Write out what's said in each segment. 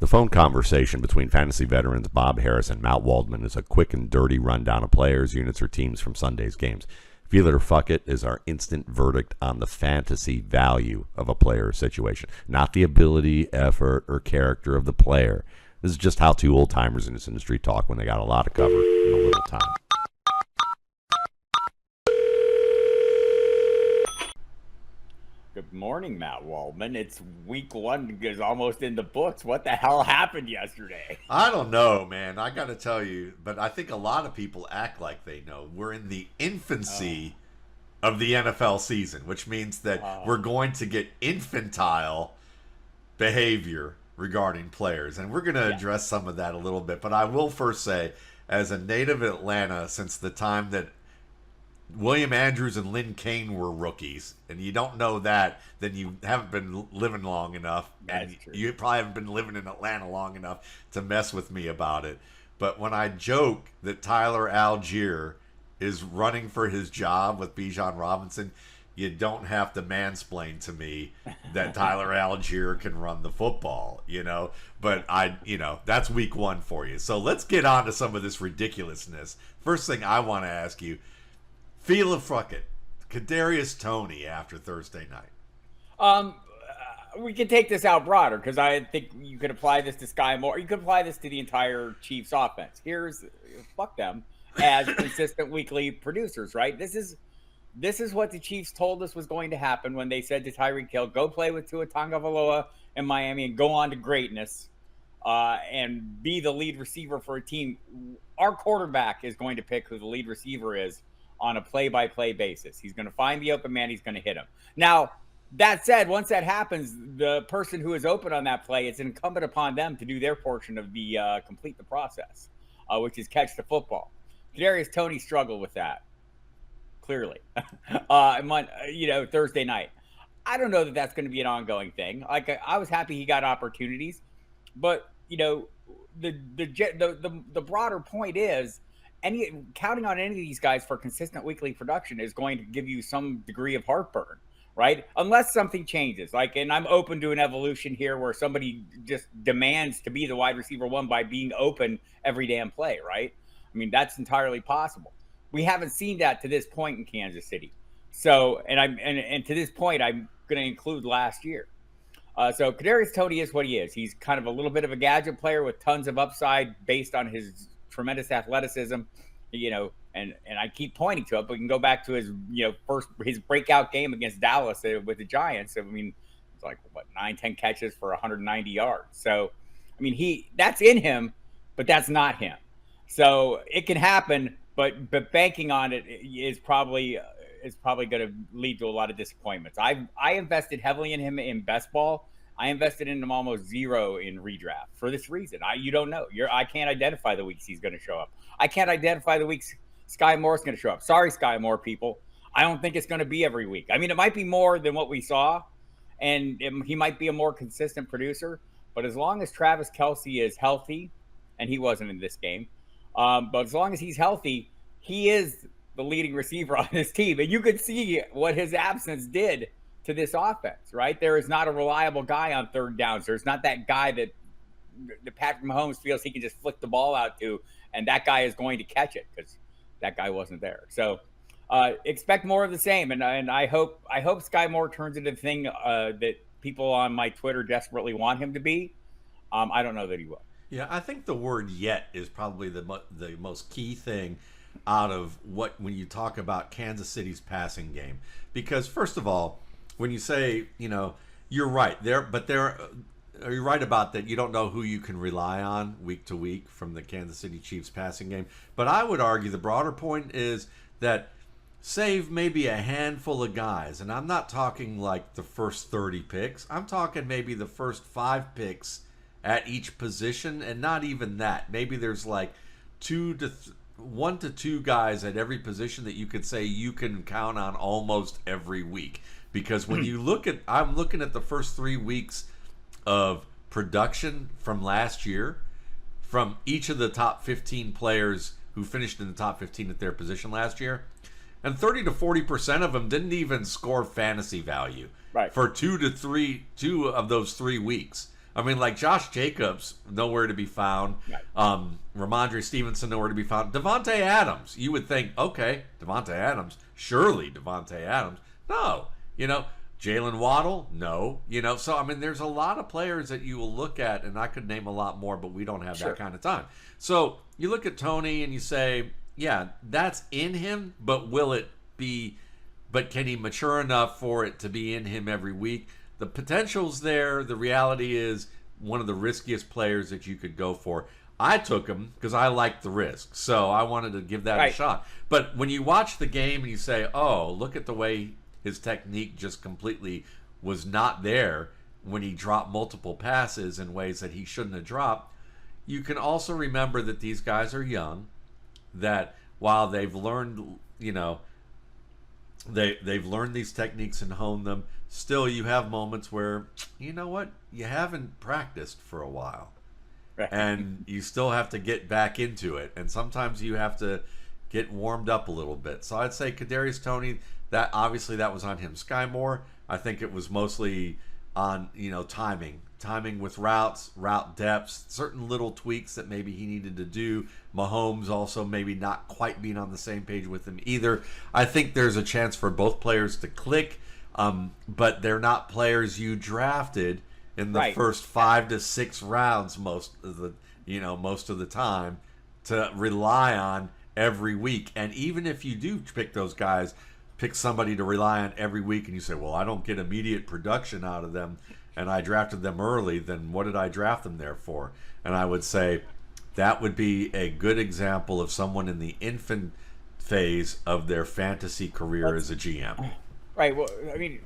The phone conversation between fantasy veterans Bob Harris and Matt Waldman is a quick and dirty rundown of players, units, or teams from Sunday's games. Feel it or fuck it is our instant verdict on the fantasy value of a player or situation, not the ability, effort, or character of the player. This is just how two old-timers in this industry talk when they got a lot to cover in a little time. Good morning, Matt Waldman. It's week one is almost in the books. What the hell happened yesterday? I don't know, man. I got to tell you, but I think a lot of people act like they know. We're in the infancy of the NFL season, which means that we're going to get infantile behavior regarding players. And we're going to address some of that a little bit. But I will first say, as a native of Atlanta, since the time that William Andrews and Lynn Kane were rookies, and you don't know that, then you haven't been living long enough, and you probably haven't been living in Atlanta long enough to mess with me about it. But when I joke that Tyler Algier is running for his job with Bijan Robinson, you don't have to mansplain to me that Tyler Algier can run the football, But that's week one for you. So let's get on to some of this ridiculousness. First thing I want to ask you, feel it, fuck it. Kadarius Toney after Thursday night. We can take this out broader because I think you could apply this to Skyy Moore. You could apply this to the entire Chiefs offense. Fuck them as consistent weekly producers, right? This is what the Chiefs told us was going to happen when they said to Tyreek Hill, go play with Tua Tagovailoa in Miami and go on to greatness and be the lead receiver for a team. Our quarterback is going to pick who the lead receiver is on a play-by-play basis. He's going to find the open man. He's going to hit him. Now, that said, once that happens, the person who is open on that play, it's incumbent upon them to do their portion of the complete the process, which is catch the football. Kadarius Toney struggled with that, clearly, Thursday night. I don't know that that's going to be an ongoing thing. Like, I was happy he got opportunities, but, the broader point is, counting on any of these guys for consistent weekly production is going to give you some degree of heartburn, right? Unless something changes. And I'm open to an evolution here where somebody just demands to be the wide receiver one by being open every damn play, right? I mean, that's entirely possible. We haven't seen that to this point in Kansas City. So, and to this point, I'm going to include last year. So Kadarius Toney is what he is. He's kind of a little bit of a gadget player with tons of upside based on his tremendous athleticism, and I keep pointing to it, but we can go back to his breakout game against Dallas with the Giants. I mean, it's like 9-10 catches for 190 yards. So, I mean, that's in him, but that's not him. So it can happen, but banking on it is probably going to lead to a lot of disappointments. I invested heavily in him in best ball. I invested in him almost zero in redraft for this reason. You don't know. I can't identify the weeks he's going to show up. I can't identify the weeks Skyy Moore is going to show up. Sorry, Skyy Moore people. I don't think it's going to be every week. I mean, it might be more than what we saw, and he might be a more consistent producer. But as long as Travis Kelce is healthy, and he wasn't in this game, but as long as he's healthy, he is the leading receiver on this team. And you could see what his absence did to this offense, right? There is not a reliable guy on third downs. There's not that guy that Patrick Mahomes feels he can just flick the ball out to, and that guy is going to catch it because that guy wasn't there. So expect more of the same, and I hope Skyy Moore turns into the thing that people on my Twitter desperately want him to be. I don't know that he will. Yeah, I think the word "yet" is probably the most key thing out of when you talk about Kansas City's passing game, because first of all, when you say, you're right there, you're right about that. You don't know who you can rely on week to week from the Kansas City Chiefs passing game. But I would argue the broader point is that save maybe a handful of guys, and I'm not talking like the first 30 picks. I'm talking maybe the first 5 picks at each position, and not even that. Maybe there's like 1 to 2 guys at every position that you could say you can count on almost every week. Because when I'm looking at the first 3 weeks of production from last year, from each of the top 15 players who finished in the top 15 at their position last year, and 30 to 40% of them didn't even score fantasy value for 2 of those 3 weeks. I mean, like Josh Jacobs, nowhere to be found. Right. Ramondre Stevenson, nowhere to be found. Devontae Adams, you would think, okay, Devontae Adams, surely Devontae Adams. No, Jalen Waddle, no. So, I mean, there's a lot of players that you will look at, and I could name a lot more, but we don't have that kind of time. So you look at Toney and you say, yeah, that's in him, but can he mature enough for it to be in him every week? The potential's there. The reality is one of the riskiest players that you could go for. I took him because I liked the risk, so I wanted to give that a shot. But when you watch the game and you say, oh, look at the way his technique just completely was not there when he dropped multiple passes in ways that he shouldn't have dropped, you can also remember that these guys are young, that while they've learned, they've learned these techniques and honed them, still you have moments where, you know what, you haven't practiced for a while. Right. And you still have to get back into it. And sometimes you have to get warmed up a little bit. So I'd say Kadarius Toney, that was on him. Skyy Moore, I think it was mostly on, timing with routes, route depths, certain little tweaks that maybe he needed to do. Mahomes also maybe not quite being on the same page with him either. I think there's a chance for both players to click, but they're not players you drafted in the first 5 to 6 rounds most of the time to rely on every week. And even if you do pick somebody to rely on every week, and you say, well, I don't get immediate production out of them, and I drafted them early, then what did I draft them there for? And I would say that would be a good example of someone in the infant phase of their fantasy career as a GM. Right. Well, I mean,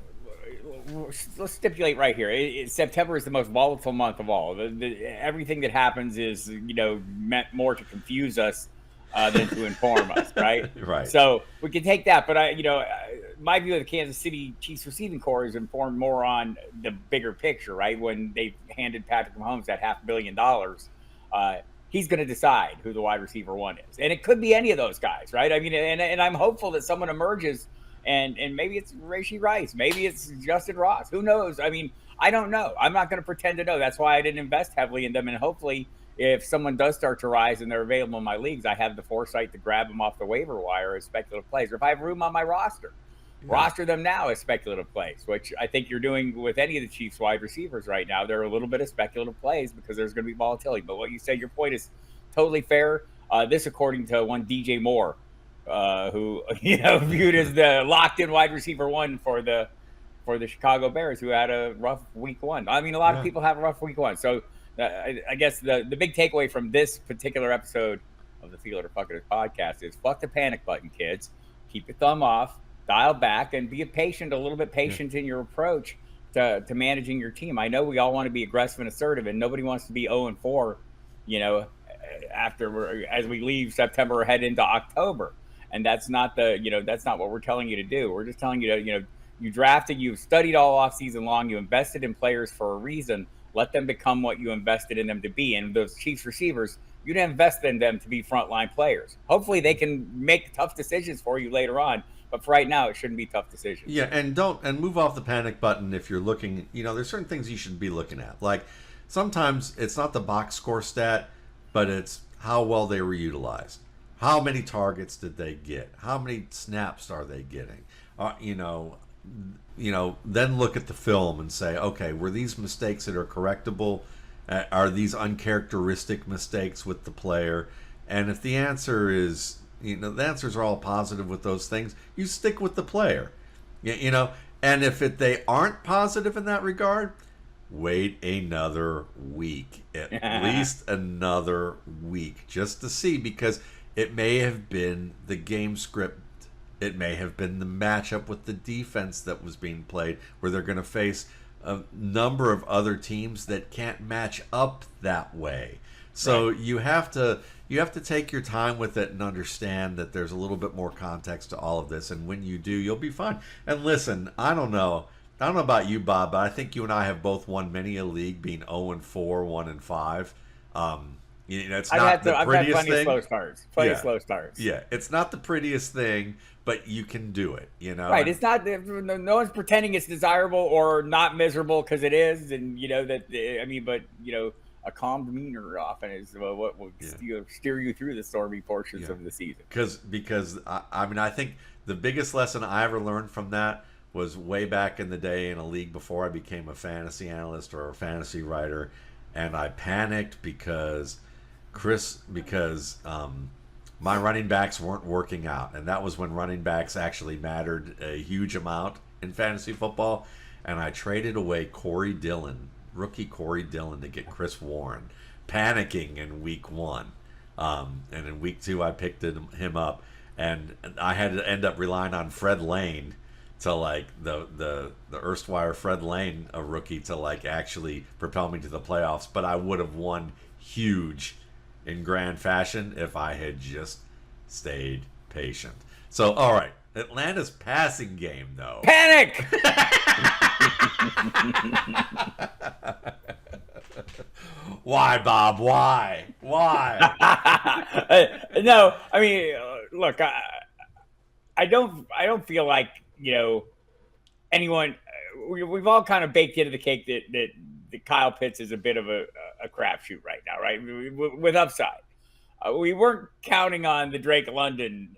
let's stipulate right here. September is the most volatile month of all. Everything that happens is, meant more to confuse us than to inform us, right? Right. So we can take that, but my view of the Kansas City Chiefs receiving corps is informed more on the bigger picture, right? When they handed Patrick Mahomes that $500 million, he's going to decide who the wide receiver one is, and it could be any of those guys, right? I mean, and I'm hopeful that someone emerges, and maybe it's Rashee Rice, maybe it's Justin Ross, who knows? I mean, I don't know. I'm not going to pretend to know. That's why I didn't invest heavily in them, and hopefully, if someone does start to rise and they're available in my leagues, I have the foresight to grab them off the waiver wire as speculative plays. Or if I have room on my roster them now as speculative plays, which I think you're doing with any of the Chiefs wide receivers right now. There are a little bit of speculative plays because there's going to be volatility. But what you said, your point is totally fair. This, according to one DJ Moore, who viewed as the locked-in wide receiver one for the Chicago Bears, who had a rough week one. I mean, a lot of people have a rough week one. So I guess the big takeaway from this particular episode of the Feel It or Fuck It podcast is fuck the panic button, kids. Keep your thumb off, dial back, and be a little bit patient in your approach to managing your team. I know we all want to be aggressive and assertive, and nobody wants to be 0-4, as we leave September or head into October. And that's not what we're telling you to do. We're just telling you to, you drafted, you've studied all off season long, you invested in players for a reason. Let them become what you invested in them to be. And those Chiefs receivers, you didn't invest in them to be frontline players. Hopefully they can make tough decisions for you later on. But for right now, it shouldn't be tough decisions. Yeah, and move off the panic button if you're looking. There's certain things you should be looking at. Like sometimes it's not the box score stat, but it's how well they were utilized. How many targets did they get? How many snaps are they getting? Then look at the film and say, okay, were these mistakes that are correctable? Are these uncharacteristic mistakes with the player? And if the answer is, the answers are all positive with those things, you stick with the player. And if they aren't positive in that regard, wait another week, at least another week, just to see, because it may have been the game script. It may have been the matchup with the defense that was being played, where they're going to face a number of other teams that can't match up that way. So you have to take your time with it and understand that there's a little bit more context to all of this. And when you do, you'll be fine. And listen, I don't know about you, Bob, but I think you and I have both won many a league being 0-4, 1-5. It's not the I've had prettiest plenty of thing. slow starts. Plenty of slow starts. Yeah, it's not the prettiest thing, but you can do it. Right. It's not. No one's pretending it's desirable or not miserable because it is, and but a calm demeanor often is what will steer you through the stormy portions of the season. Because I think the biggest lesson I ever learned from that was way back in the day in a league before I became a fantasy analyst or a fantasy writer, and I panicked because my running backs weren't working out, and that was when running backs actually mattered a huge amount in fantasy football. And I traded away rookie Corey Dillon, to get Chris Warren, panicking in week 1, and in week 2 I picked him up, and I had to end up relying on Fred Lane to the erstwhile Fred Lane, a rookie, to actually propel me to the playoffs. But I would have won huge in grand fashion if I had just stayed patient. So, all right, Atlanta's passing game, though. Panic! Why, Bob? Why? No, I mean, look, I don't feel like anyone. We've all kind of baked into the cake that Kyle Pitts is a bit of a crapshoot right now, right? With upside. We weren't counting on the Drake London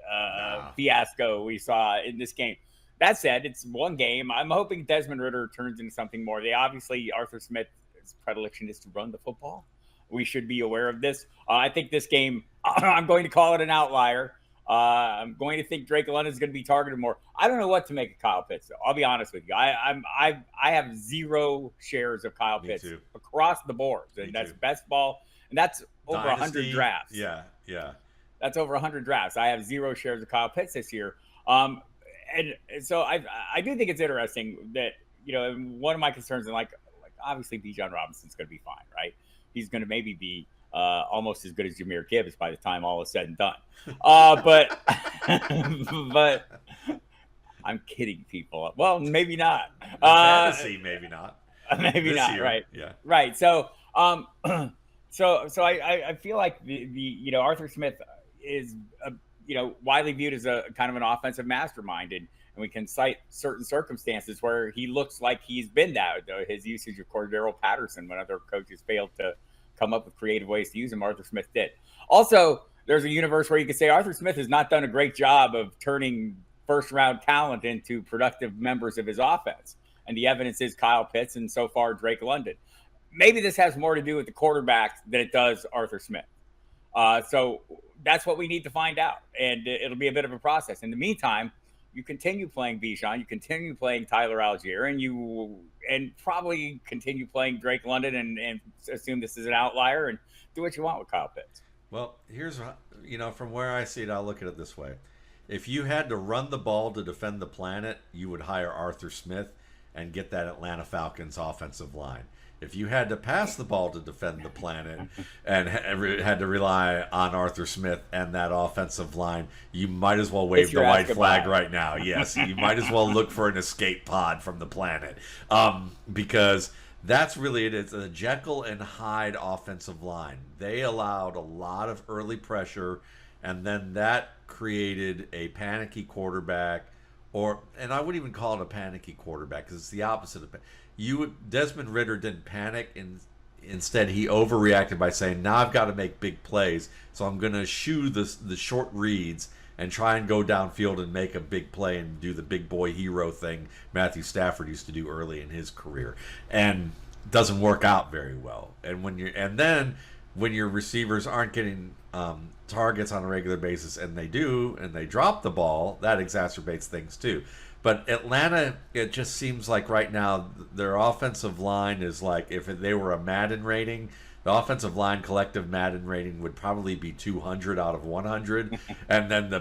fiasco we saw in this game. That said, it's one game. I'm hoping Desmond Ridder turns into something more. Arthur Smith's predilection is to run the football. We should be aware of this. I think this game, I'm going to call it an outlier. I'm going to think Drake London is going to be targeted more. I don't know what to make of Kyle Pitts, though. I'll be honest with you. I have 0 shares of Kyle Pitts across the board. And that's best ball, and that's over Dynasty, 100 drafts. Yeah. That's over 100 drafts. I have 0 shares of Kyle Pitts this year. And so I do think it's interesting that, one of my concerns, and obviously Bijan Robinson's going to be fine, right? He's going to maybe be almost as good as Jahmyr Gibbs by the time all is said and done. But I'm kidding people. Well, maybe not. Fantasy, maybe not. Maybe this not. Year. Right. Yeah. Right. So, so I feel like the Arthur Smith is widely viewed as a kind of an offensive mastermind, and we can cite certain circumstances where he looks like he's been that. His usage of Cordero Patterson when other coaches failed to come up with creative ways to use him, Arthur Smith did. Also, there's a universe where you could say Arthur Smith has not done a great job of turning first-round talent into productive members of his offense, and the evidence is Kyle Pitts and so far Drake London. Maybe this has more to do with the quarterbacks than it does Arthur Smith. So that's what we need to find out, and it'll be a bit of a process. In the meantime, you continue playing Bijan, you continue playing Tyler Algier, and probably continue playing Drake London and assume this is an outlier and do what you want with Kyle Pitts. Well, here's, from where I see it, I'll look at it this way. If you had to run the ball to defend the planet, you would hire Arthur Smith and get that Atlanta Falcons offensive line. If you had to pass the ball to defend the planet and had to rely on Arthur Smith and that offensive line, you might as well wave the white flag right now. Yes, you might as well look for an escape pod from the planet, because that's really it. It's a Jekyll and Hyde offensive line. They allowed a lot of early pressure, and then that created a panicky quarterback, and I wouldn't even call it a panicky quarterback because it's the opposite of Desmond Ridder didn't panic, and instead he overreacted by saying, now I've got to make big plays, so I'm going to shoo the short reads and try and go downfield and make a big play and do the big boy hero thing Matthew Stafford used to do early in his career, and doesn't work out very well. And then when your receivers aren't getting targets on a regular basis, and they drop the ball, that exacerbates things too. But Atlanta, it just seems like right now their offensive line is like, if they were a Madden rating, the offensive line collective Madden rating would probably be 200 out of 100, and then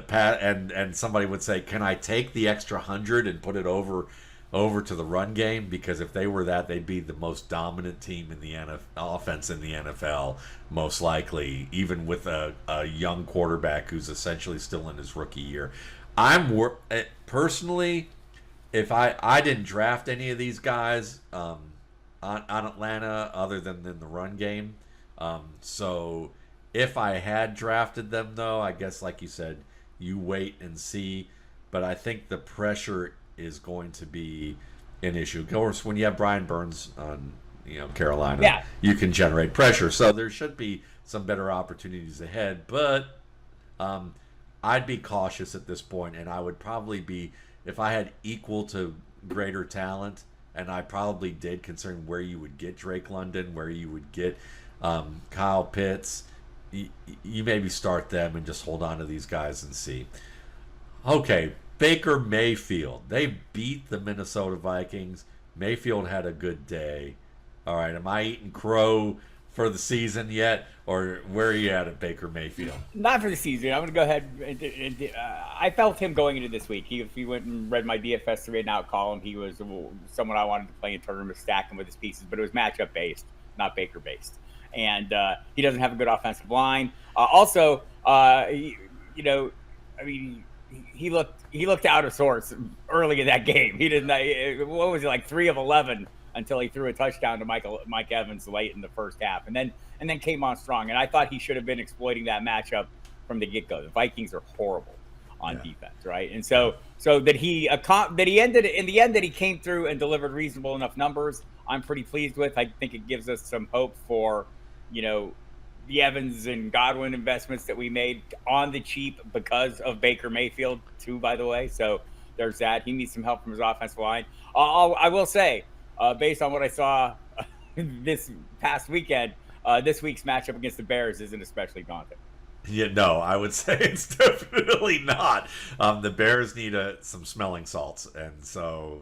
and somebody would say, "Can I take the extra 100 and put it over to the run game?" Because if they were that, they'd be the most dominant team in the offense in the NFL, most likely, even with a young quarterback who's essentially still in his rookie year. Personally, if I didn't draft any of these guys on Atlanta other than in the run game, so If I had drafted them, though, I guess, like you said, you wait and see. But I think the pressure is going to be an issue. Of course, when you have Brian Burns on, Carolina, Yeah. you can generate pressure. So there should be some better opportunities ahead. But I'd be cautious at this point, and I would probably be, if I had equal to greater talent, and I probably did, considering where you would get Drake London, where you would get Kyle Pitts, you maybe start them and just hold on to these guys and see. Okay, Baker Mayfield. They beat the Minnesota Vikings. Mayfield had a good day. All right, am I eating crow for the season yet, or where are you at Baker Mayfield? Not for the season. I'm going to go ahead. I felt him going into this week. If he went and read my DFS 3 and out column, he was someone I wanted to play in tournaments, stack him with his pieces, but it was matchup based, not Baker based. And he doesn't have a good offensive line. He looked out of sorts early in that game. He didn't. What was it, like 3 of 11 until he threw a touchdown to Mike Evans late in the first half, and then came on strong. And I thought he should have been exploiting that matchup from the get-go. The Vikings are horrible on defense, right? And so that he ended in the end that he came through and delivered reasonable enough numbers, I'm pretty pleased with. I think it gives us some hope for, the Evans and Godwin investments that we made on the cheap because of Baker Mayfield too, by the way. So there's that. He needs some help from his offensive line. I will say, based on what I saw this past weekend, this week's matchup against the Bears isn't especially daunting. Yeah, no, I would say it's definitely not. The Bears need some smelling salts, and so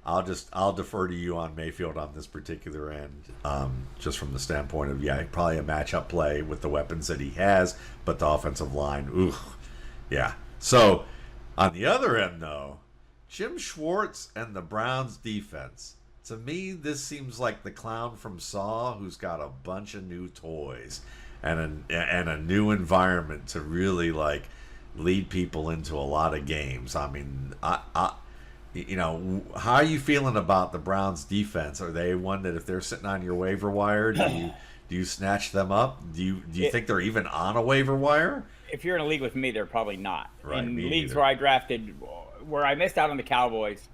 I'll defer to you on Mayfield on this particular end, just from the standpoint of probably a matchup play with the weapons that he has, but the offensive line, yeah. So on the other end, though, Jim Schwartz and the Browns defense. To me, this seems like the clown from Saw who's got a bunch of new toys and a new environment to really lead people into a lot of games. I mean, how are you feeling about the Browns defense? Are they one that if they're sitting on your waiver wire, do you snatch them up? Do you think they're even on a waiver wire? If you're in a league with me, they're probably not. Right, in leagues where I drafted, where I missed out on the Cowboys,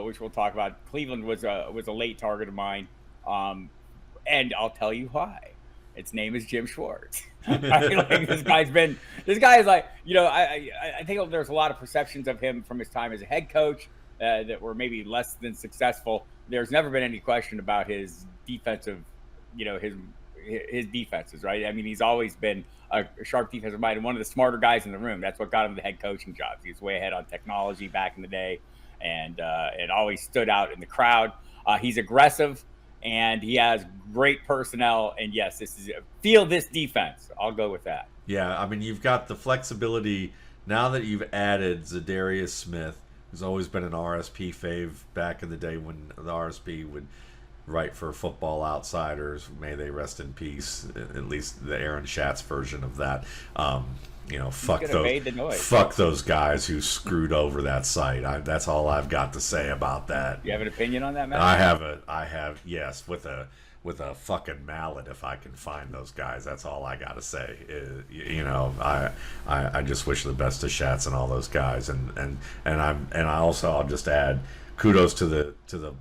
which we'll talk about, Cleveland was a late target of mine, and I'll tell you why. Its name is Jim Schwartz. This guy is like, I think there's a lot of perceptions of him from his time as a head coach that were maybe less than successful. There's never been any question about his defensive, his defenses, right? I mean, he's always been a sharp defensive mind and one of the smarter guys in the room. That's what got him the head coaching jobs. He was way ahead on technology back in the day, and it always stood out in the crowd. He's aggressive, and he has great personnel. And yes, feel this defense. I'll go with that. Yeah, I mean, you've got the flexibility now that you've added Zadarius Smith, who's always been an RSP fave back in the day when the RSP would write for Football Outsiders. May they rest in peace. At least the Aaron Schatz version of that. Fuck those guys who screwed over that site. That's all I've got to say about that. You have an opinion on that, Matt? I have, yes, with a fucking mallet if I can find those guys. That's all I got to say. I just wish the best to Schatz and all those guys, and I'll just add kudos to the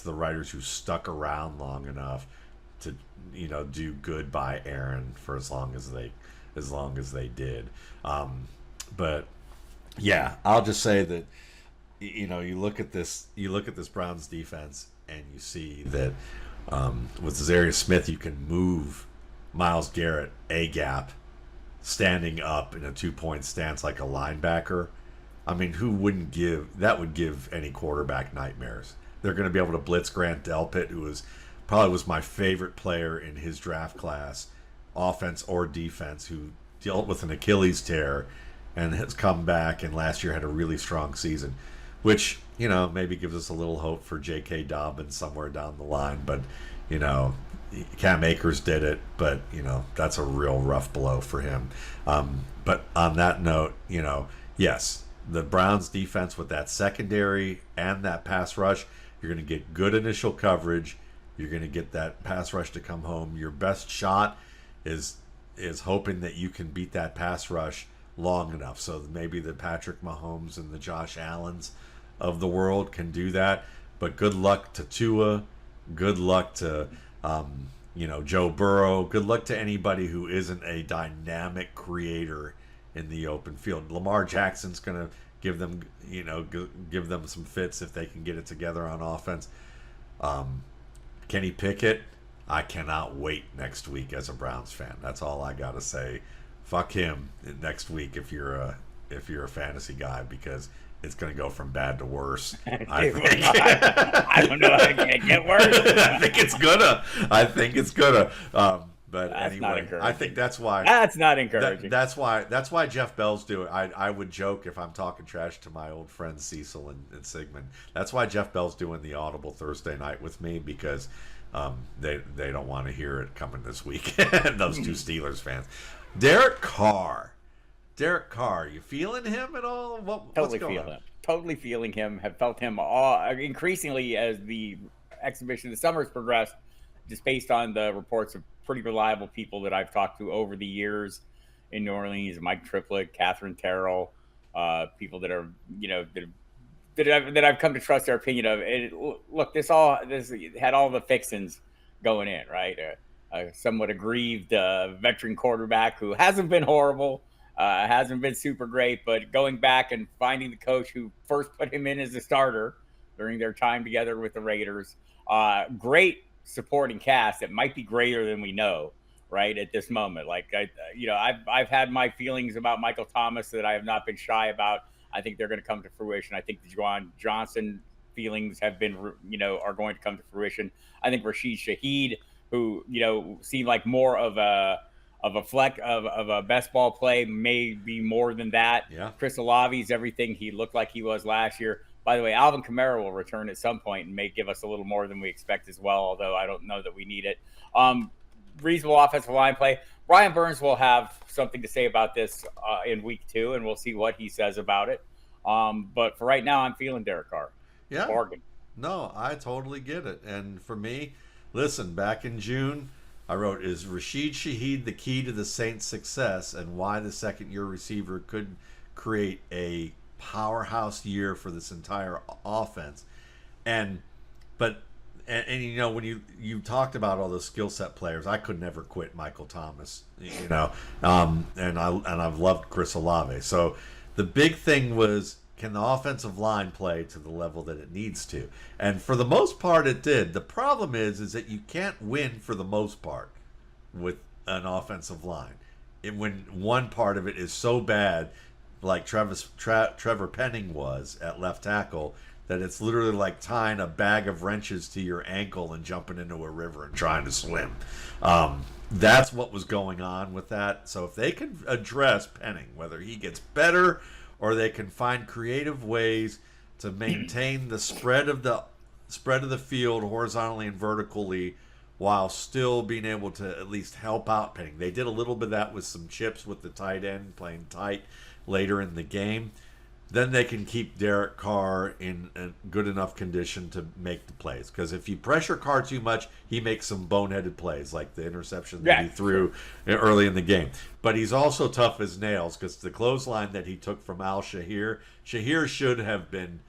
writers who stuck around long enough to do good by Aaron for as long as they did. But yeah, I'll just say that you look at this Browns defense and you see that with Zadarius Smith you can move Myles Garrett a gap standing up in a 2-point stance like a linebacker. I mean, who wouldn't would give any quarterback nightmares. They're going to be able to blitz Grant Delpit, who probably was my favorite player in his draft class, offense or defense, who dealt with an Achilles tear and has come back and last year had a really strong season, which, maybe gives us a little hope for J.K. Dobbins somewhere down the line. But, Cam Akers did it, but, that's a real rough blow for him. But on that note, yes, the Browns defense with that secondary and that pass rush, you're going to get good initial coverage. You're going to get that pass rush to come home. Your best shot is is hoping that you can beat that pass rush long enough. So maybe the Patrick Mahomes and the Josh Allens of the world can do that. But good luck to Tua. Good luck to Joe Burrow. Good luck to anybody who isn't a dynamic creator in the open field. Lamar Jackson's going to give them some fits if they can get it together on offense. Kenny Pickett, I cannot wait next week as a Browns fan. That's all I got to say. Fuck him next week if you're a fantasy guy, because it's going to go from bad to worse. I think. I don't know if it can get worse. I think it's gonna. But that's anyway, I think that's why. That's not encouraging. That's why Jeff Bell's doing. I would joke if I'm talking trash to my old friends Cecil and Sigmund. That's why Jeff Bell's doing the Audible Thursday night with me, because they don't want to hear it coming this week. Those two Steelers fans. Derek Carr, you feeling him at all? Totally feeling him. Have felt him increasingly as the exhibition of the summer's progressed, just based on the reports of pretty reliable people that I've talked to over the years in New Orleans: Mike Triplett, Catherine Terrell, people that are that I've come to trust their opinion of. Look, this had all the fixings going in, right? A somewhat aggrieved veteran quarterback who hasn't been horrible, hasn't been super great, but going back and finding the coach who first put him in as a starter during their time together with the Raiders, great supporting cast that might be greater than we know right at this moment. Like I've had my feelings about Michael Thomas that I have not been shy about. I think they're going to come to fruition. I think the Juwan Johnson feelings have been are going to come to fruition. I think Rashid Shaheed, who seemed like more of a fleck of a best ball play, may be more than that. Yeah. Chris Olave's everything he looked like he was last year. By the way, Alvin Kamara will return at some point and may give us a little more than we expect as well, although I don't know that we need it. Reasonable offensive line play. Brian Burns will have something to say about this in week 2, and we'll see what he says about it. But for right now, I'm feeling Derek Carr. Yeah. Bargain. No, I totally get it. And for me, listen, back in June, I wrote, is Rashid Shaheed the key to the Saints' success, and why the second-year receiver could create a powerhouse year for this entire offense? And when you talked about all those skill set players, I could never quit Michael Thomas, and I've loved Chris Olave. So the big thing was, can the offensive line play to the level that it needs to? And for the most part, it did. The problem is that you can't win for the most part with an offensive line. When one part of it is so bad, like Trevor Penning was at left tackle, that it's literally like tying a bag of wrenches to your ankle and jumping into a river and trying to swim. That's what was going on with that. So if they can address Penning, whether he gets better or they can find creative ways to maintain the spread of the field horizontally and vertically, while still being able to at least help out Penning. They did a little bit of that with some chips with the tight end, playing tight later in the game. Then they can keep Derek Carr in a good enough condition to make the plays. Because if you pressure Carr too much, he makes some boneheaded plays, like the interception that he threw early in the game. But he's also tough as nails, because the clothesline that he took from Al Shahir should have been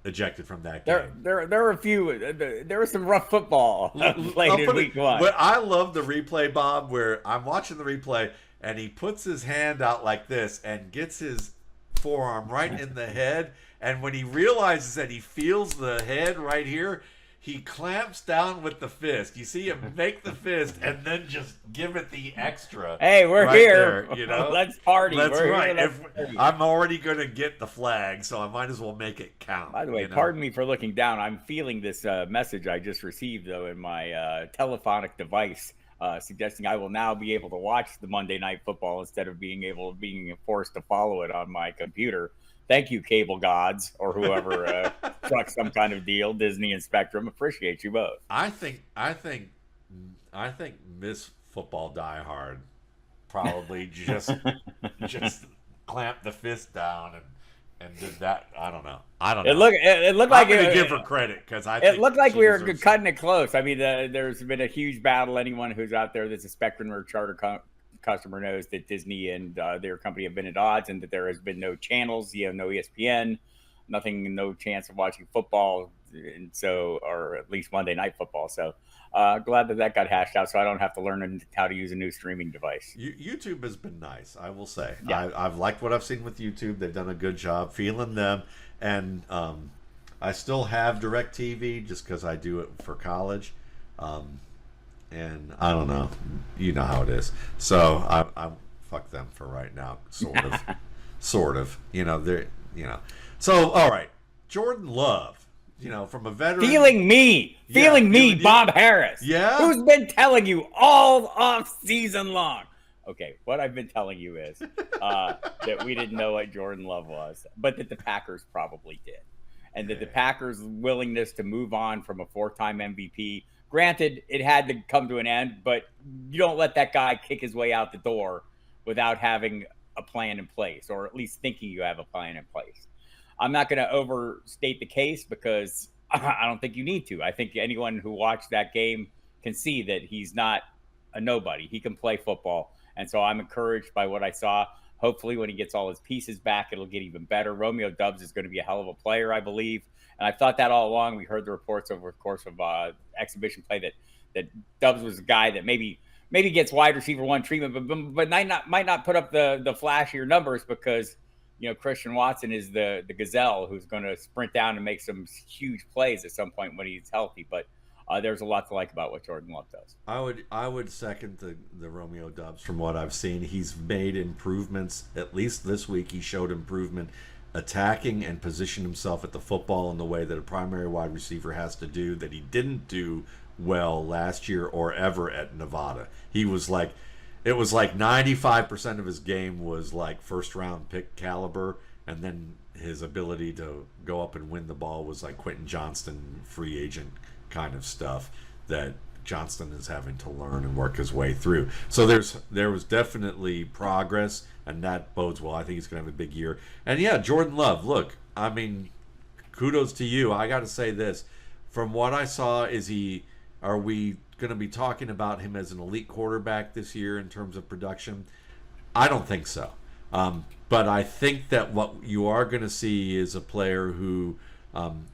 ejected from that game. There were a few. There was some rough football played in week 1. But I love the replay, Bob, where I'm watching the replay and he puts his hand out like this and gets his forearm right in the head, and when he realizes that he feels the head right here, he clamps down with the fist. You see him make the fist and then just give it the extra. Hey, we're right here. There, Let's party. That's we're right. Here, I'm already going to get the flag, so I might as well make it count. By the way, pardon me for looking down. I'm feeling this message I just received, though, in my telephonic device, suggesting I will now be able to watch the Monday Night Football instead of being forced to follow it on my computer. Thank you, cable gods, or whoever struck some kind of deal, Disney and Spectrum. Appreciate you both. I think Miss Football Diehard probably just clamped the fist down and did that. I don't know. It looked like I'm gonna give her credit, because it looked like we were cutting it close. I mean, there's been a huge battle. Anyone who's out there that's a Spectrum or Charter customer knows that Disney and their company have been at odds, and that there has been no channels, no ESPN, nothing, no chance of watching football, and so, or at least Monday Night Football. So glad that got hashed out, so I don't have to learn how to use a new streaming device. YouTube has been nice, I will say. Yeah. I've liked what I've seen with YouTube. They've done a good job feeling them, and I still have DirecTV just because I do it for college. And I don't know, you know how it is. So I fuck them for right now, sort of. So all right, Jordan Love. From a veteran. Feeling me, Bob Harris. Yeah. Who's been telling you all off season long? Okay, what I've been telling you is that we didn't know what Jordan Love was, but that the Packers probably did. And that the Packers' willingness to move on from a 4-time MVP, granted, it had to come to an end, but you don't let that guy kick his way out the door without having a plan in place, or at least thinking you have a plan in place. I'm not going to overstate the case because I don't think you need to. I think anyone who watched that game can see that he's not a nobody. He can play football. And so I'm encouraged by what I saw. Hopefully when he gets all his pieces back, it'll get even better. Romeo Doubs is going to be a hell of a player, I believe. And I thought that all along. We heard the reports over the course of exhibition play that Doubs was a guy that maybe gets wide receiver one treatment, but might not put up the flashier numbers because Christian Watson is the gazelle who's going to sprint down and make some huge plays at some point when he's healthy. But there's a lot to like about what Jordan Love does. I would second the Romeo Doubs from what I've seen. He's made improvements. At least this week he showed improvement attacking and positioned himself at the football in the way that a primary wide receiver has to do, that he didn't do well last year or ever at Nevada. It was like 95% of his game was like first round pick caliber, and then his ability to go up and win the ball was like Quentin Johnston free agent kind of stuff that Johnston is having to learn and work his way through. So there was definitely progress, and that bodes well. I think he's going to have a big year. And yeah, Jordan Love, look, I mean, kudos to you. I got to say this. From what I saw, are we going to be talking about him as an elite quarterback this year in terms of production? I don't think so. But I think that what you are going to see is a player who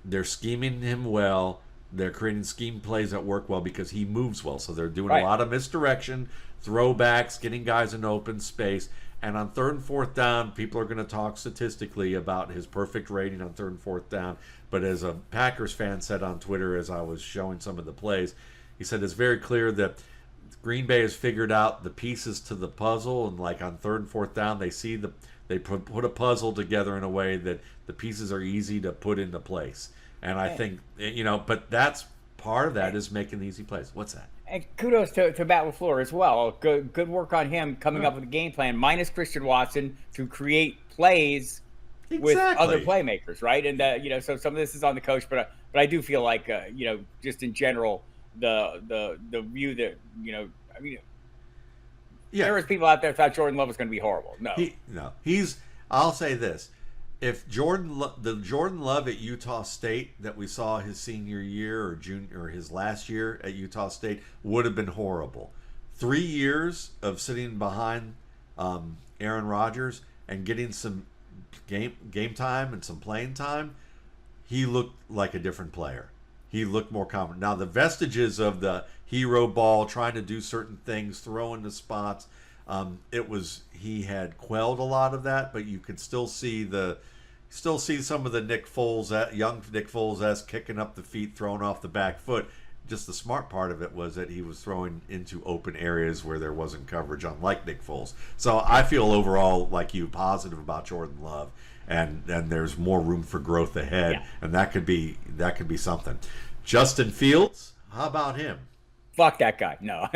they're scheming him well. They're creating scheme plays that work well because he moves well. So they're doing a lot of misdirection, throwbacks, getting guys in open space. And on 3rd and 4th down, people are going to talk statistically about his perfect rating on 3rd and 4th down. But as a Packers fan said on Twitter as I was showing some of the plays, he said it's very clear that Green Bay has figured out the pieces to the puzzle, and like on 3rd and 4th down, they put a puzzle together in a way that the pieces are easy to put into place. And I think but that's part of that is making the easy plays. What's that? And kudos to Matt LaFleur as well. Good work on him coming up with a game plan minus Christian Watson to create plays with other playmakers, right? And so some of this is on the coach, but I do feel like just in general. The view that there was people out there thought Jordan Love was going to be horrible. I'll say this: if the Jordan Love at Utah State that we saw his senior year or his last year at Utah State would have been horrible. 3 years of sitting behind Aaron Rodgers and getting some game time and some playing time, he looked like a different player. He looked more confident. Now, the vestiges of the hero ball, trying to do certain things, throwing the spots, he had quelled a lot of that, but you could still see some of the young Nick Foles kicking up the feet, throwing off the back foot. Just the smart part of it was that he was throwing into open areas where there wasn't coverage, unlike Nick Foles. So I feel overall like you positive about Jordan Love. And there's more room for growth ahead, and that could be something. Justin Fields, how about him? Fuck that guy. No.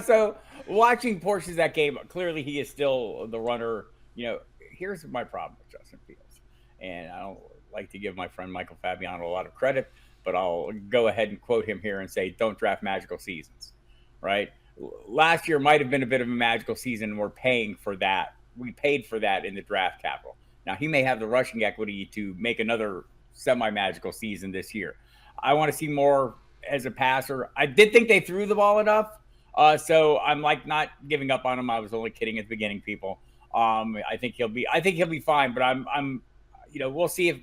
So watching portions of that game, clearly he is still the runner. Here's my problem with Justin Fields, and I don't like to give my friend Michael Fabiano a lot of credit, but I'll go ahead and quote him here and say, "Don't draft magical seasons." Right? Last year might have been a bit of a magical season, and we're paying for that. We paid for that in the draft capital. Now, he may have the rushing equity to make another semi-magical season this year. I want to see more as a passer. I did think they threw the ball enough. So I'm like not giving up on him. I was only kidding at the beginning, people. I think he'll be fine, but I'm we'll see. If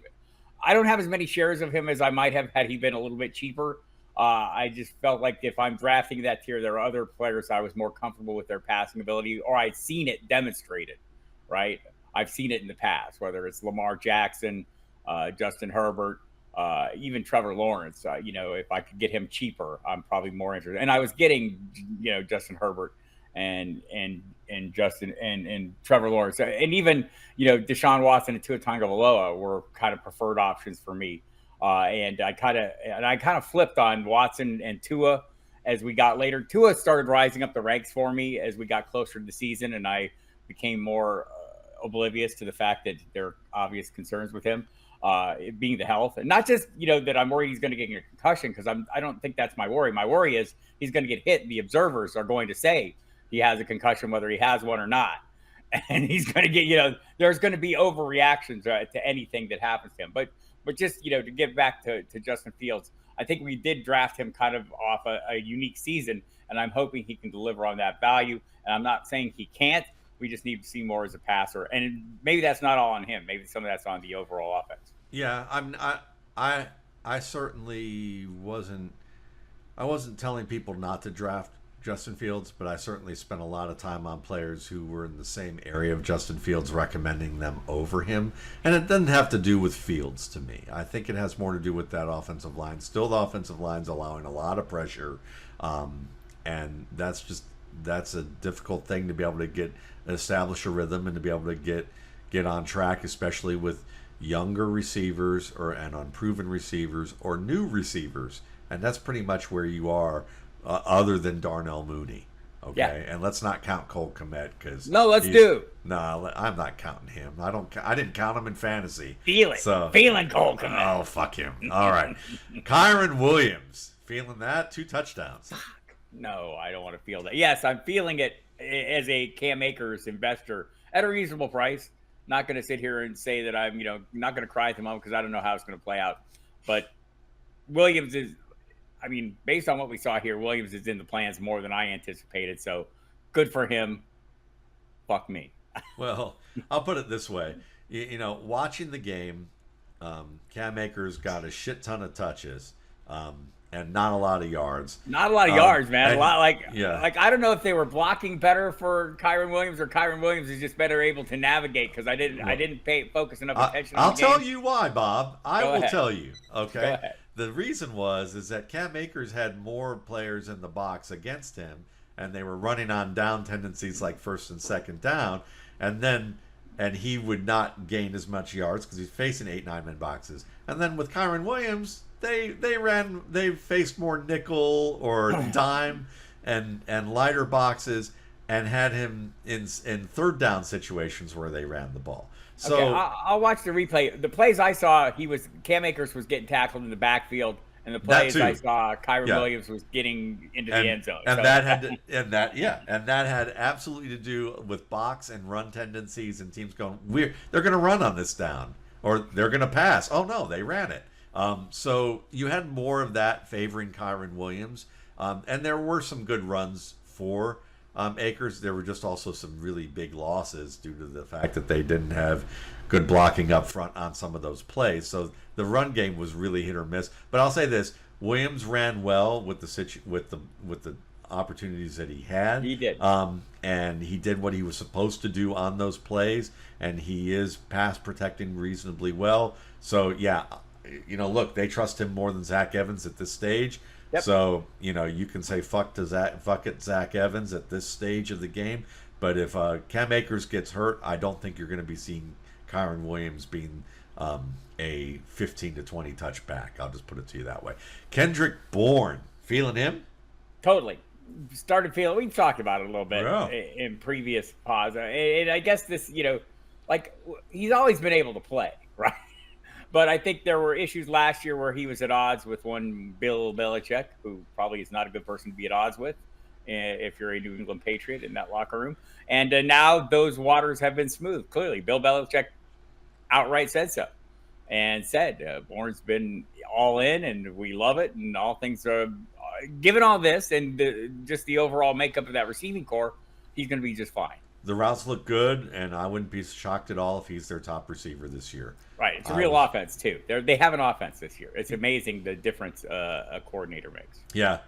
I don't have as many shares of him as I might have had he been a little bit cheaper. I just felt like if I'm drafting that tier, there are other players I was more comfortable with their passing ability, or I'd seen it demonstrated, right? I've seen it in the past, whether it's Lamar Jackson, Justin Herbert, even Trevor Lawrence. If I could get him cheaper, I'm probably more interested. And I was getting, Justin Herbert and Justin and Trevor Lawrence, and even Deshaun Watson and Tua Tagovailoa were kind of preferred options for me. And I kind of flipped on Watson and Tua as we got later. Tua started rising up the ranks for me as we got closer to the season, and I became more oblivious to the fact that there are obvious concerns with him, being the health, and not just that I'm worried he's going to get a concussion, because I don't think that's my worry. My worry is he's going to get hit. The observers are going to say he has a concussion, whether he has one or not, and he's going to get there's going to be overreactions to anything that happens to him. But just, to get back to Justin Fields, I think we did draft him kind of off a unique season, and I'm hoping he can deliver on that value. And I'm not saying he can't. We just need to see more as a passer. And maybe that's not all on him. Maybe some of that's on the overall offense. Yeah, I certainly wasn't telling people not to draft Justin Fields, but I certainly spent a lot of time on players who were in the same area of Justin Fields, recommending them over him. And it doesn't have to do with Fields to me. I think it has more to do with that offensive line. Still, the offensive line's allowing a lot of pressure, and that's a difficult thing to be able to establish a rhythm and to be able to get on track, especially with younger receivers and unproven receivers or new receivers. And that's pretty much where you are. Other than Darnell Mooney, okay, yeah. And let's not count Cole Kmet, because no, I'm not counting him. I didn't count him in fantasy. Feeling Cole Kmet. Oh, fuck him. All right, Kyren Williams, feeling that 2 touchdowns. No, I don't want to feel that. Yes, I'm feeling it as a Cam Akers investor at a reasonable price. Not going to sit here and say that I'm not going to cry at the moment, because I don't know how it's going to play out. But Williams is. I mean, based on what we saw here, Williams is in the plans more than I anticipated. So good for him. Fuck me. Well, I'll put it this way. Watching the game, Cam Akers got a shit ton of touches and not a lot of yards. Not a lot of yards, man. A lot I don't know if they were blocking better for Kyren Williams, or Kyren Williams is just better able to navigate, because I didn't focus enough attention on the game. I'll tell you why, Bob. I will tell you. Okay. Go ahead. The reason is that Cam Akers had more players in the box against him, and they were running on down tendencies like first and second down, and he would not gain as much yards because he's facing 8-9-man boxes. And then with Kyren Williams, they faced more nickel or dime and lighter boxes, and had him in third down situations where they ran the ball. So okay, I'll watch the replay. The plays I saw, Cam Akers was getting tackled in the backfield, and the plays I saw, Kyren Williams was getting into the end zone. And that had absolutely to do with box and run tendencies, and teams going, they're going to run on this down, or they're going to pass. Oh no, they ran it. So you had more of that favoring Kyren Williams, and there were some good runs for Akers. There were just also some really big losses due to the fact that they didn't have good blocking up front on some of those plays. So the run game was really hit or miss. But I'll say this: Williams ran well with the opportunities that he had. He did, and he did what he was supposed to do on those plays, and he is pass protecting reasonably well. So yeah, look, they trust him more than Zach Evans at this stage. Yep. So, you can say fuck it, Zach Evans at this stage of the game. But if Cam Akers gets hurt, I don't think you're going to be seeing Kyren Williams being a 15 to 20 touch back. I'll just put it to you that way. Kendrick Bourne, feeling him? Totally. Started feeling. We've talked about it a little bit in previous pods. And I guess this, he's always been able to play, right? But I think there were issues last year where he was at odds with one Bill Belichick, who probably is not a good person to be at odds with if you're a New England Patriot in that locker room. And now those waters have been smooth. Clearly, Bill Belichick outright said so, and said Bourne's been all in, and we love it, and all things are given all this and just the overall makeup of that receiving core, he's going to be just fine. The routes look good, and I wouldn't be shocked at all if he's their top receiver this year. Right. It's a real offense, too. They have an offense this year. It's amazing the difference a coordinator makes. Yeah.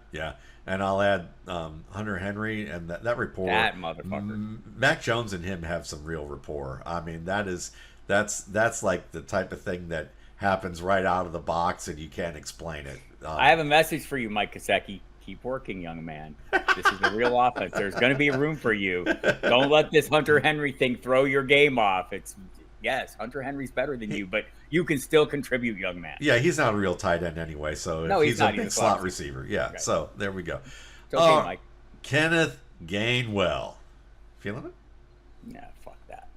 And I'll add Hunter Henry and that rapport. That motherfucker. Mac Jones and him have some real rapport. I mean, that's like the type of thing that happens right out of the box, and you can't explain it. I have a message for you, Mike Gesicki. Keep working, young man. This is a real offense. There's going to be room for you. Don't let this Hunter Henry thing throw your game off. Yes, Hunter Henry's better than you, but you can still contribute, young man. Yeah, he's not a real tight end anyway, so no, he's a big slot receiver. Yeah, okay. So there we go. It's okay, Mike. Kenneth Gainwell. Feeling it? Nah, fuck that.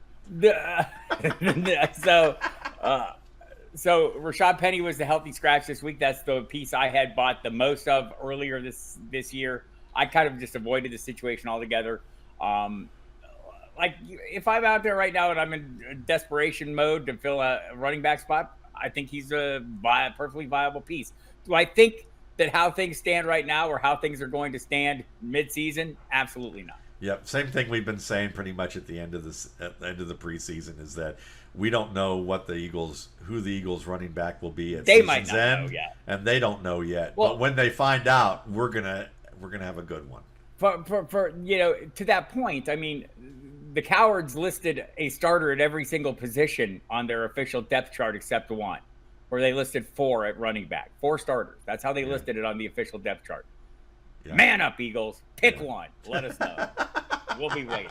So Rashad Penny was the healthy scratch this week. That's the piece I had bought the most of earlier this year. I kind of just avoided the situation altogether. Like if I'm out there right now and I'm in desperation mode to fill a running back spot, I think he's a perfectly viable piece. Do I think that how things stand right now or how things are going to stand mid-season? Absolutely not. Yep, same thing we've been saying pretty much at the end of the preseason is that we don't know who the Eagles running back will be at season's end, and they don't know yet. Well, but when they find out, we're gonna have a good one. For to that point, I mean, the Cowards listed a starter at every single position on their official depth chart except one, where they listed 4 at running back, 4 starters. That's how they listed it on the official depth chart. Yeah. Man up, Eagles. Pick one. Let us know. We'll be waiting.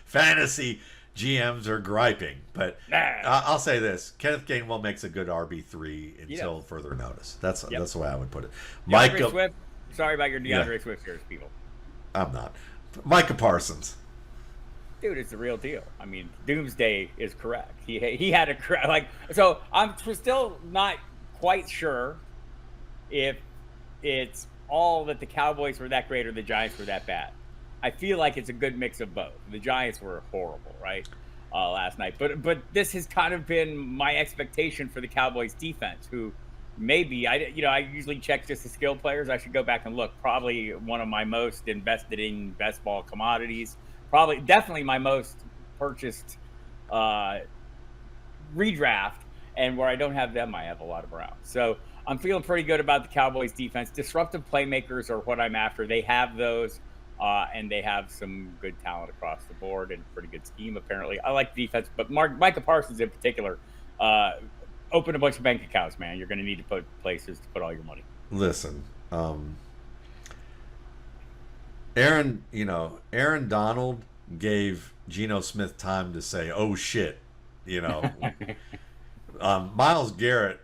Fantasy GMs are griping, but I'll say this: Kenneth Gainwell makes a good RB3 until further notice. That's the way I would put it. Micah Swift. Sorry about your DeAndre Swift shares, people. I'm not. Micah Parsons. Dude, it's the real deal. I mean, Doomsday is correct. He had a so I'm still not quite sure if it's all that the Cowboys were that great or the Giants were that bad. I feel like it's a good mix of both. The Giants were horrible, right, last night. But this has kind of been my expectation for the Cowboys defense, who maybe I usually check just the skill players. I should go back and look. Probably one of my most invested in best ball commodities. Definitely my most purchased redraft, and where I don't have them, I have a lot of Browns. So I'm feeling pretty good about the Cowboys defense. Disruptive playmakers are what I'm after. They have those, and they have some good talent across the board and pretty good scheme, apparently. I like the defense, but Micah Parsons in particular, open a bunch of bank accounts, man. You're going to need to put places to put all your money. Listen, Aaron Donald gave Geno Smith time to say, "Oh shit," Myles Garrett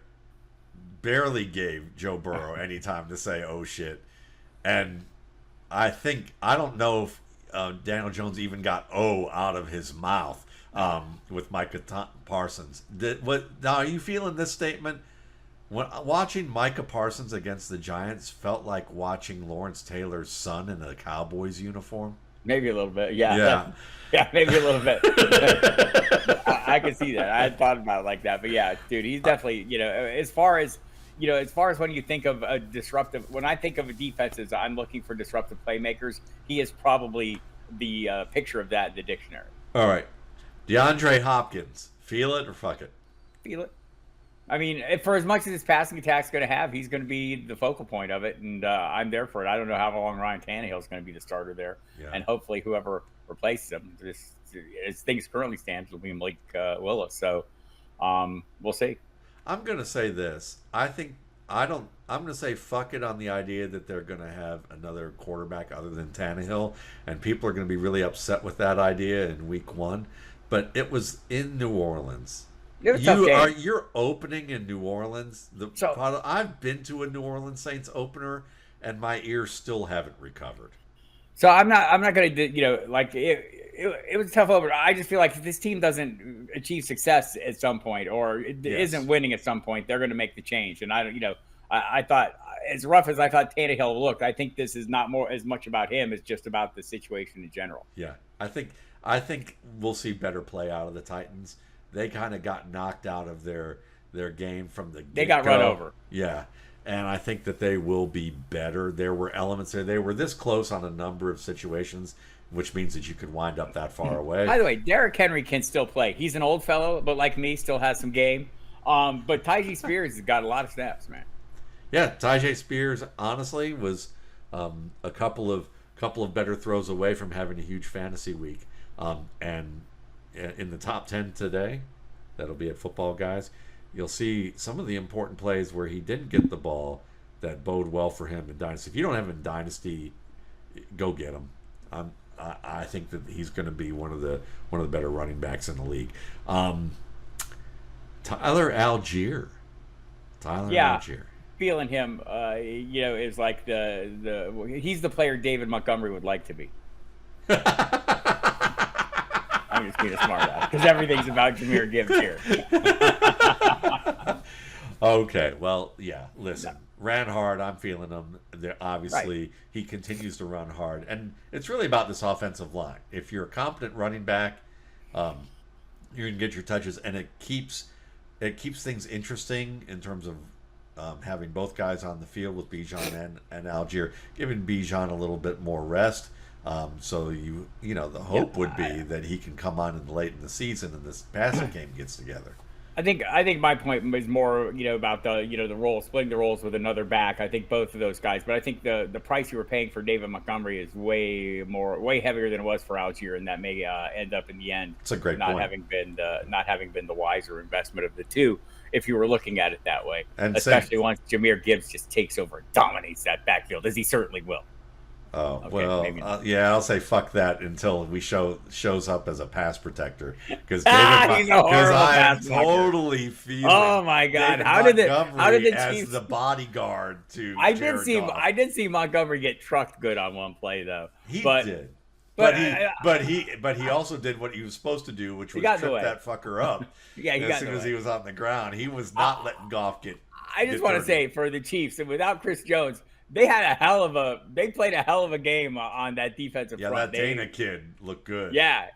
barely gave Joe Burrow any time to say, "Oh shit," and I don't know if Daniel Jones even got "oh" out of his mouth with Micah Parsons. Now, are you feeling this statement? When watching Micah Parsons against the Giants felt like watching Lawrence Taylor's son in a Cowboys uniform. Maybe a little bit, yeah, maybe a little bit. I can see that. I hadn't thought about it like that, but yeah, dude, he's definitely as far as when you think of a disruptive, when I think of defenses, I'm looking for disruptive playmakers. He is probably the picture of that in the dictionary. All right, DeAndre Hopkins, feel it or fuck it? Feel it. I mean, for as much as his passing attack's going to have, he's going to be the focal point of it, and I'm there for it. I don't know how long Ryan Tannehill's going to be the starter there, and hopefully whoever replaces him, as things currently stand, will be Malik Willis. So we'll see. I'm going to say this. I'm going to say fuck it on the idea that they're going to have another quarterback other than Tannehill, and people are going to be really upset with that idea in week 1. But it was in New Orleans. You're opening in New Orleans. I've been to a New Orleans Saints opener, and my ears still haven't recovered. So I'm not going to it was a tough opener. I just feel like if this team doesn't achieve success at some point or isn't winning at some point, they're going to make the change. And I thought, as rough as I thought Tannehill looked, I think this is not as much about him as just about the situation in general. Yeah, I think we'll see better play out of the Titans. They kind of got knocked out of their game from the get-go. They got run over. Yeah. and I think that they will be better. There were elements there. They were this close on a number of situations, which means that you could wind up that far away. By the way, Derrick Henry can still play. He's an old fellow, but like me, still has some game. But Tajae Spears has got a lot of snaps, man. Yeah, Tajae Spears honestly was a couple of better throws away from having a huge fantasy week. And in the top 10 today, that'll be at Football Guys, you'll see some of the important plays where he didn't get the ball that bode well for him in Dynasty. If you don't have him in Dynasty, go get him. I think that he's going to be one of the better running backs in the league. Tyler Algier. Algier. Feeling him, is like he's the player David Montgomery would like to be. I'm just being a smart ass because everything's about Jahmyr Gibbs here. Okay, well, yeah. Listen, ran hard. I'm feeling him. Obviously, he continues to run hard, and it's really about this offensive line. If you're a competent running back, you can get your touches, and it keeps things interesting in terms of having both guys on the field with Bijan and Algier, giving Bijan a little bit more rest. So the hope would be that he can come on late in the season and this passing game gets together. I think my point was more about the role, splitting the roles with another back. I think both of those guys, but I think the price you were paying for David Montgomery is way heavier than it was for Algier, and that may end up in the end. It's a great not point. having been the wiser investment of the two, if you were looking at it that way, and especially once Jahmyr Gibbs just takes over and dominates that backfield, as he certainly will. Oh, okay, well, I'll say fuck that until he shows up as a pass protector, because I am totally feeling. Oh my God! How did the Chiefs as the bodyguard to? I did see Montgomery get trucked good on one play though. He did. But he also did what he was supposed to do, which was trip that fucker up. Yeah, as soon as he was on the ground, he was not letting Goff get. I just want to say for the Chiefs, and without Chris Jones, they played a hell of a game on that defensive front. Yeah, that Dana kid looked good. Yeah.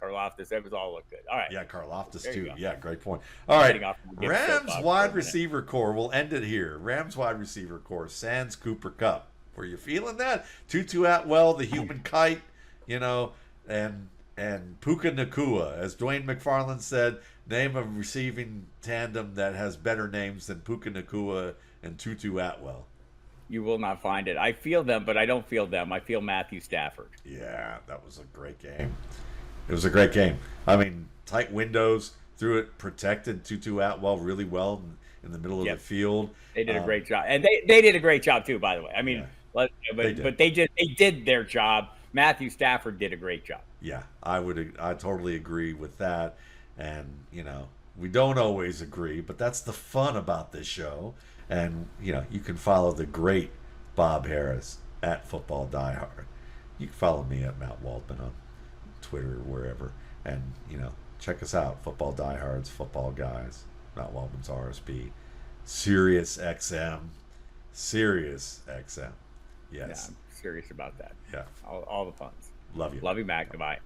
Karlaftis, that was all looked good. All right. Yeah, Karlaftis too. Yeah, great point. All right, Rams wide receiver core. We'll end it here. Rams wide receiver core. Sans Cooper Kupp. Were you feeling that? Tutu Atwell, the human kite, and Puka Nacua. As Dwayne McFarland said, name a receiving tandem that has better names than Puka Nacua and Tutu Atwell. You will not find it. I feel them, but I don't feel them. I feel Matthew Stafford. Yeah, that was a great game. It was a great game. I mean, tight windows, threw it, protected Tutu Atwell really well in the middle of the field. They did a great job. And they did a great job too, by the way. I mean, they did their job. Matthew Stafford did a great job. Yeah, I totally agree with that. And, we don't always agree, but that's the fun about this show. And, you can follow the great Bob Harris at Football Diehard. You can follow me at Matt Waldman on Twitter or wherever. And, check us out. Football Diehards, Football Guys, Matt Waldman's RSP, Sirius XM. Yes. Yeah, I'm serious about that. Yeah. All the puns. Love you. Love you, Matt. Goodbye.